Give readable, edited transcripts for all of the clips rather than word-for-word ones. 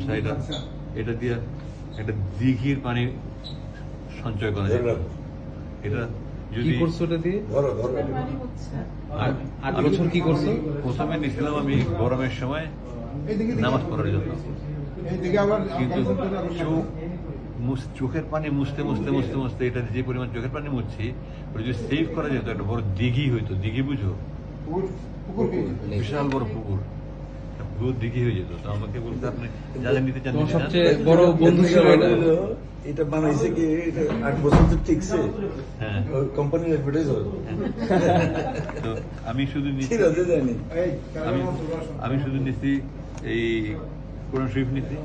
সমস্যা। এটা দিয়ে একটা দিঘির পানি সঞ্চয় করা যায়। এটা যদি করছো এটা দিয়ে? আর 8 বছর কি করছো? প্রথমে নিয়েছিলাম আমি গরমের সময় নামাজ পড়ার জন্য, কিন্তু চোখের পানি মুছতে মুছতে মুছতে মুছতে এটা যে পরিমাণ চোখের পানি মুছছি, ওটা যদি সেভ করা যেত একটা বড় দিঘি হইতো। দিঘি বুঝো? বিশাল বড় পুকুর, পুরো দিঘি হয়ে যেত। তো আমাকে বলতে আপনি যা যা নিতে চান তোমার সবচেয়ে বড় বন্ধু ছিল এটা? এটা বানাইছে কি 8 বছর তো টিকছে। হ্যাঁ, কোম্পানির অ্যাডভার্টাইজার। তো আমি শুধু নিচ্ছি, আমি শুধু নিচ্ছি এই কোরআন শরীফ নিচ্ছি,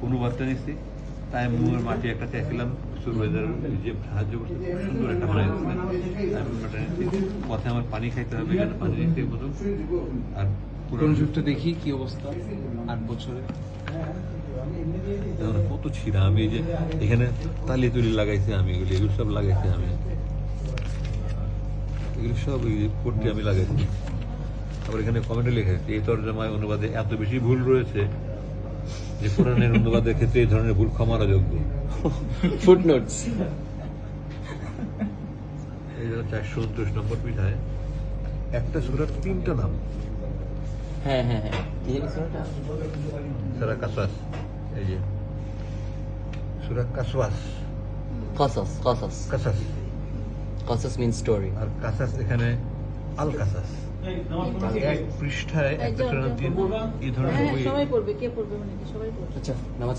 অনুবাদটা নিচ্ছি, তাই মুয়ের মাটি একটা চাইছিলাম, সুরবাইদার যে সাহায্য করছে, সুন্দর একটা বানাই দিচ্ছে। আমি ওটা নিচ্ছি, পথে আমার পানি খাইতে হবে, এখানে পানি নিতে মতো। আর কোরআন শরীফটা দেখি কি অবস্থা 8 বছরে। কত ছিঁড়া, আমি এই যে এখানে তালি তুলি লাগাইছি, আমি এগুলো সব লাগাইছি, আমি এগুলো সব পড়তে আমি লাগাইছি। আবার এখানে কমেন্টে লেখা এই তর্জমায় অনুবাদে এত বেশি ভুল রয়েছে যে কোরআনের অনুবাদের ক্ষেত্রে এই ধরনের ভুল ক্ষমার যোগ্য। ফুটনোটস। এই 429 নম্বর পৃষ্ঠায় একটা সূরার 3টা নাম। হ্যাঁ হ্যাঁ হ্যাঁ, কি জানি সূরাটা? সূরা কাসাস, এই যে সূরা কাসওয়াস, কসাস। কসাস কাসাস, কসাস মিন স্টোরি। আর কাসাস এখানে আল কাসাস। এক পৃষ্ঠায় একটা সূরার 3 এই ধরনের বই। সবাই পড়বে, কে পড়বে মানে কি সবাই পড়বে। আচ্ছা, নামাজ